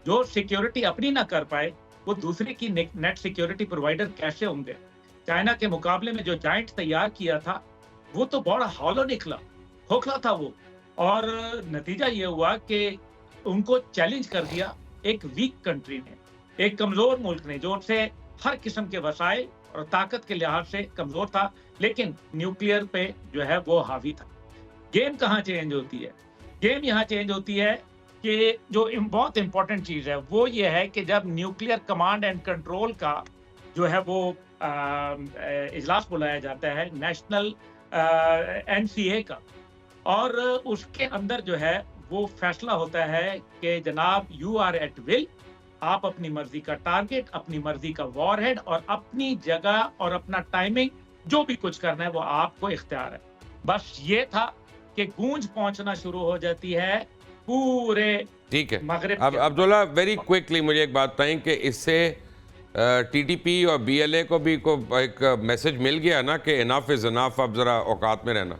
جو سیکیورٹی اپنی نہ کر پائے وہ دوسرے کی نیٹ سیکیورٹی پرووائیڈر کیسے ہوں گے؟ چائنا کے مقابلے میں جو جائنٹ تیار کیا تھا وہ تو بڑا ہالو نکلا، کھوکھلا تھا وہ. اور نتیجہ یہ ہوا کہ ان کو چیلنج کر دیا ایک ویک کنٹری نے، ایک کمزور ملک نے جو ان سے ہر قسم کے وسائل اور طاقت کے لحاظ سے کمزور تھا، لیکن نیوکلیئر پہ جو ہے وہ حاوی تھا. گیم کہاں چینج ہوتی ہے؟ گیم یہاں چینج ہوتی ہے کہ جو بہت امپورٹنٹ چیز ہے وہ یہ ہے کہ جب نیوکلیئر کمانڈ اینڈ کنٹرول کا جو ہے وہ اجلاس بلایا جاتا ہے نیشنل NCA کا، اور اس کے اندر جو ہے وہ فیصلہ ہوتا ہے کہ جناب یو آر ایٹ ول، آپ اپنی مرضی کا ٹارگٹ، اپنی مرضی کا وار ہیڈ، اور اپنی جگہ اور اپنا ٹائمنگ جو بھی کچھ کرنا ہے وہ آپ کو اختیار ہے. بس یہ تھا کہ گونج پہنچنا شروع ہو جاتی ہے پورے ٹھیک ہے. مغرب. اب عبداللہ ویری کوئکلی مجھے ایک بات بتائیں کہ اس سے TTP اور BLA کو بھی ایک میسج مل گیا نا کہ انف از انف، اب ذرا اوقات میں رہنا.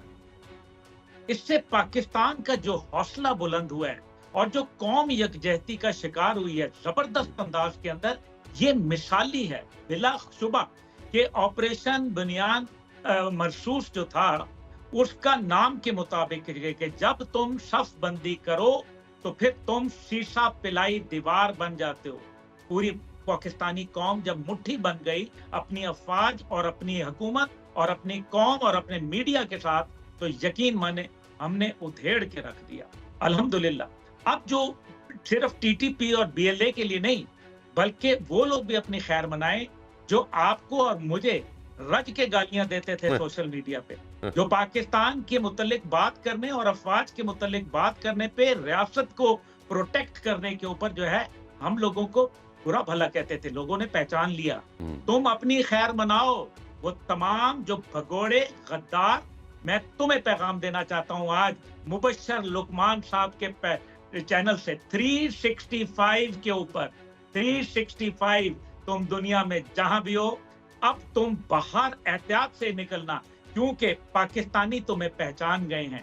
اس سے پاکستان کا جو حوصلہ بلند ہوا ہے اور جو قوم یکجہتی کا شکار ہوئی ہے زبردست انداز کے اندر، یہ مثالی ہے بلا شبہ کہ آپریشن بنیاد مرصوص جو تھا اس کا نام کے مطابق کہ جب تم صف بندی کرو تو پھر تم شیشہ پلائی دیوار بن جاتے ہو. پوری پاکستانی قوم جب مٹھی بن گئی اپنی افواج اور اپنی حکومت اور اپنی قوم اور اپنے میڈیا کے ساتھ، تو یقین مانے ہم نے ادھیڑ کے رکھ دیا الحمدللہ. اب جو صرف TTP اور BLA کے لیے نہیں بلکہ وہ لوگ بھی اپنی خیر منائیں جو آپ کو اور مجھے رج کے گالیاں دیتے تھے سوشل میڈیا پہ، جو پاکستان کے متعلق بات کرنے اور افواج کے متعلق بات کرنے پہ ریاست کو پروٹیکٹ کرنے کے اوپر جو ہے ہم لوگوں کو برا بھلا کہتے تھے. لوگوں نے پہچان لیا. تم اپنی خیر مناؤ. وہ تمام جو بھگوڑے غدار، میں تمہیں پیغام دینا چاہتا ہوں آج مبشر لقمان صاحب کے چینل سے 365 کے اوپر 365، تم دنیا میں جہاں بھی ہو اب تم باہر احتیاط سے نکلنا، کیونکہ پاکستانی تمہیں پہچان گئے ہیں.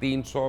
300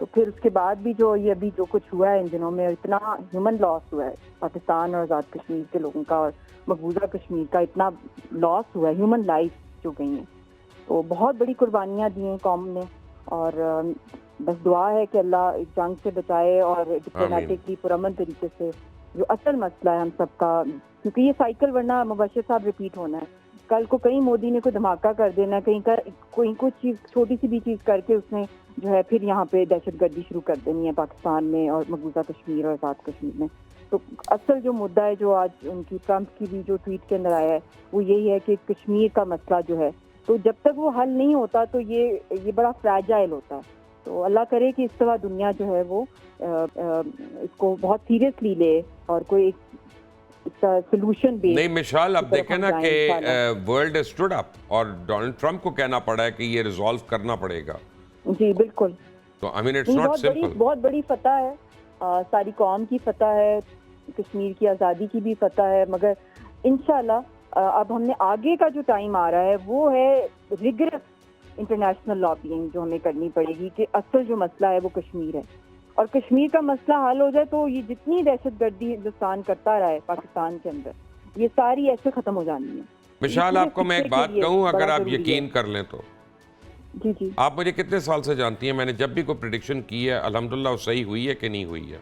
تو پھر اس کے بعد بھی جو یہ ابھی جو کچھ ہوا ہے ان دنوں میں، اتنا ہیومن لاس ہوا ہے پاکستان اور آزاد کشمیر کے لوگوں کا اور مقبوضہ کشمیر کا، اتنا لاس ہوا ہے، ہیومن لائف جو گئی ہیں، تو بہت بڑی قربانیاں دی ہیں قوم نے. اور بس دعا ہے کہ اللہ اس جنگ سے بچائے اور ڈپلومیٹکلی پرامن طریقے سے جو اصل مسئلہ ہے ہم سب کا، کیونکہ یہ سائیکل ورنہ مبشر صاحب ریپیٹ ہونا ہے. کل کو کہیں مودی نے کوئی دھماکہ کر دینا، کہیں کا کوئی کچھ چیز چھوٹی سی بھی چیز کر کے اس نے جو ہے پھر یہاں پہ دہشت گردی شروع کر دینی ہے پاکستان میں اور مقبوضہ کشمیر اور آزاد کشمیر میں. تو اصل جو مدعا ہے جو آج ان کی ٹرمپ کی بھی جو ٹویٹ کے اندر آیا ہے وہ یہی ہے کہ کشمیر کا مسئلہ جو ہے، تو جب تک وہ حل نہیں ہوتا تو یہ بڑا فریجائل ہوتا ہے. تو اللہ کرے کہ اس طرح دنیا جو ہے وہ اس کو بہت سیریسلی لے اور کوئی سولوشن بھی. نہیں مشال، اب دیکھیں نا کہ ورلڈ اسٹوڈ اپ اور ڈونلڈ ٹرمپ کو کہنا پڑا ہے کہ یہ ریزالو کرنا پڑے گا. جی بالکل. تو I mean it's not simple. بہت بڑی فتح ہے، ساری قوم کی فتح ہے، کشمیر کی آزادی کی بھی فتح ہے، مگر انشاءاللہ اب ہم نے آگے کا جو ٹائم آ رہا ہے وہ ہے ریگرس انٹرنیشنل لابینگ جو ہمیں کرنی پڑے گی کہ اصل جو مسئلہ ہے وہ کشمیر ہے، اور کشمیر کا مسئلہ حل ہو جائے تو یہ جتنی دہشت گردی ہندوستان کرتا رہا ہے پاکستان کے اندر یہ ساری ایسے ختم ہو جانی ہے. مشال آپ کو میں ایک بات کہوں، اگر آپ یقین کر لیں تو جی جی آپ مجھے کتنے سال سے جانتی ہیں، میں نے جب بھی کوئی پریڈکشن کی ہے الحمدللہ وہ صحیح ہوئی ہے کہ نہیں ہوئی ہے.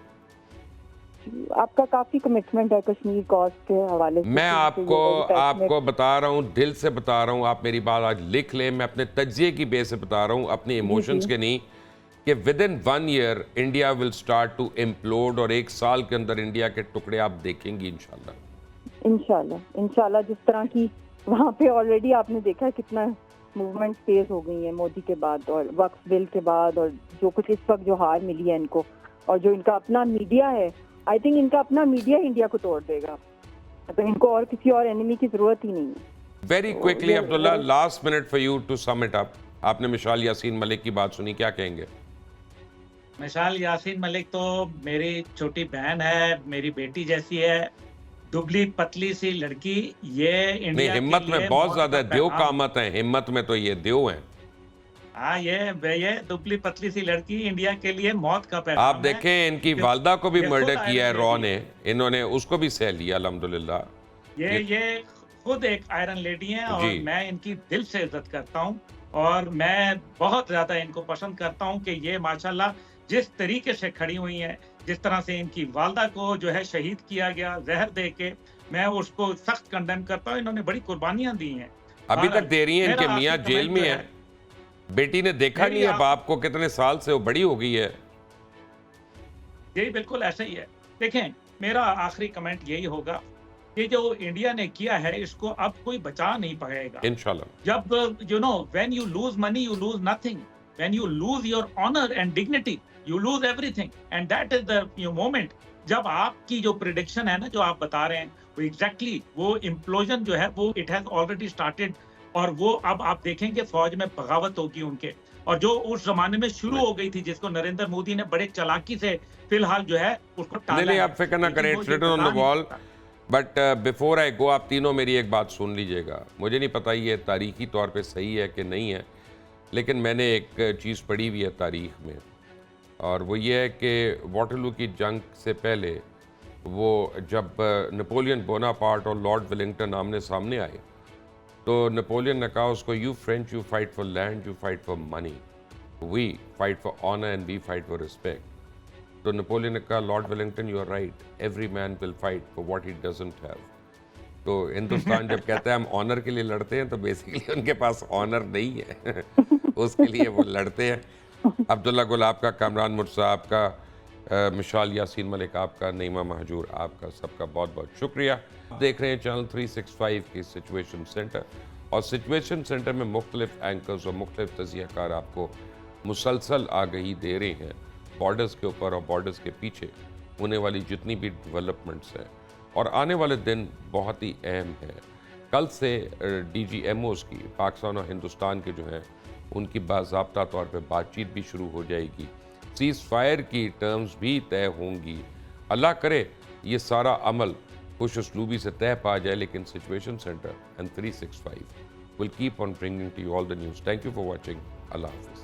آپ کا کافی کمٹمنٹ ہے کشمیر کاز کے حوالے سے. میں آپ کو بتا رہا ہوں، دل سے بتا رہا ہوں، آپ میری بات آج لکھ لیں، میں اپنے تجزیے کی بیس سے بتا رہا ہوں، اپنے ایموشنز کے نہیں، کہ within 1 year India will start to implode، اور 1 سال کے اندر انڈیا کے ٹکڑے آپ دیکھیں گی انشاءاللہ. انشاءاللہ جس طرح کی وہاں پہ آلریڈی آپ نے دیکھا کتنا موومنٹ تیز ہو گئی ہیں مودی کے بعد اور وقف بل کے بعد، اور جو کچھ اس وقت جو ہار ملی ہے ان کو، اور جو ان کا اپنا میڈیا ہے، آئی تھنک ان کا اپنا میڈیا انڈیا کو توڑ دے گا. تو ان کو اور کسی اور اینیمی کی ضرورت ہی نہیں ہے. Very quickly Abdullah, last minute for you to sum it up. آپ نے مشال یاسین ملک کی بات سنی، کیا کہیں گے؟ مشال یاسین ملک تو میری چھوٹی بہن ہے، میری بیٹی جیسی ہے، دبلی پتلی سی لڑکی. یہ انڈیا ہمت میں بہت زیادہ دیو کامت ہیں، ہمت میں تو یہ دیو ہیں. ہاں یہ دبلی پتلی سی لڑکی انڈیا کے لیے موت کا پیغام ہے. آپ دیکھیں ان کی والدہ کو بھی مرڈر کیا ہے رو نے، انہوں نے اس کو بھی سہ لیا الحمدللہ. یہ خود ایک آئرن لیڈی ہیں اور میں ان کی دل سے عزت کرتا ہوں، اور میں بہت زیادہ ان کو پسند کرتا ہوں کہ یہ ماشاءاللہ جس طریقے سے کھڑی ہوئی ہیں، جس طرح سے ان کی والدہ کو جو ہے شہید کیا گیا زہر دے کے، میں اس کو سخت کنڈیم کرتا ہوں. انہوں نے بڑی قربانیاں دی ہیں، ابھی تک دے رہی ہیں. ان کے میاں جیل میں ہیں، بیٹی نے دیکھا نہیں ہے باپ کو کتنے سال سے، وہ بڑی ہو گئی ہے. یہی بالکل ایسا ہی ہے. دیکھیں میرا آخری کمنٹ یہی ہوگا کہ جو انڈیا نے کیا ہے اس کو اب کوئی بچا نہیں پائے گا انشاءاللہ. جب when you lose money you lose nothing, when you lose your honor and dignity you lose everything, and that is the moment جب آپ کی جو پریڈکشن ہے نا جو آپ بتا رہے ہیں وہ ایگزیکٹلی وہ امپلوژن جو ہے وہ اٹ ہیز آلریڈی اسٹارٹیڈ، اور وہ اب آپ دیکھیں گے فوج میں بغاوت ہوگی ان کے، اور جو اس زمانے میں شروع ہو گئی تھی جس کو نریندر مودی نے بڑے چالاکی سے فی الحال جو ہے اس کو ٹالا. نہیں آپ فکر نہ کریں، اٹس ریٹن آن دی وال. بٹ بیفور آئی گو، آپ تینوں میری ایک بات سن لیجئے گا. مجھے نہیں پتا یہ تاریخی طور پہ صحیح ہے کہ نہیں ہے، لیکن میں نے ایک چیز پڑھی ہوئی ہے تاریخ میں، اور وہ یہ ہے کہ واٹرلو کی جنگ سے پہلے وہ جب نپولین بوناپارٹ اور لارڈ ولنگٹن آمنے سامنے آئے تو نپولین نے کہا اس کو، you French you fight for land, you fight for money, we fight for honour and we fight for respect. تو نپولین نے کہا lord Wellington you are right, every man will fight for what he doesn't have. تو ہندوستان جب کہتا ہے ہم owner کے لیے لڑتے ہیں تو بیسیکلی ان کے پاس آنر نہیں ہے، اس کے لیے وہ لڑتے ہیں. عبداللہ گل آپ کا، کامران مرزا آپ کا، مشال یاسین ملک آپ کا، نعیمہ مہجور آپ کا، سب کا بہت بہت شکریہ. آپ دیکھ رہے ہیں چینل 365 کی سچویشن سینٹر، اور سچویشن سینٹر میں مختلف اینکرز اور مختلف تجزیہ کار آپ کو مسلسل آگہی دے رہے ہیں بارڈرز کے اوپر اور بارڈرز کے پیچھے ہونے والی جتنی بھی ڈیولپمنٹس ہیں. اور آنے والے دن بہت ہی اہم ہیں. کل سے ڈی جی ایم اوز کی پاکستان اور ہندوستان کے جو ہیں ان کی باضابطہ طور پہ بات چیت بھی شروع ہو جائے گی، سیز فائر کی ٹرمز بھی طے ہوں گی. اللہ کرے یہ سارا عمل خوش اسلوبی سے طے پا جائے. لیکن situation centre and 365 will keep on bringing to you all the news. Thank you for watching. اللہ حافظ.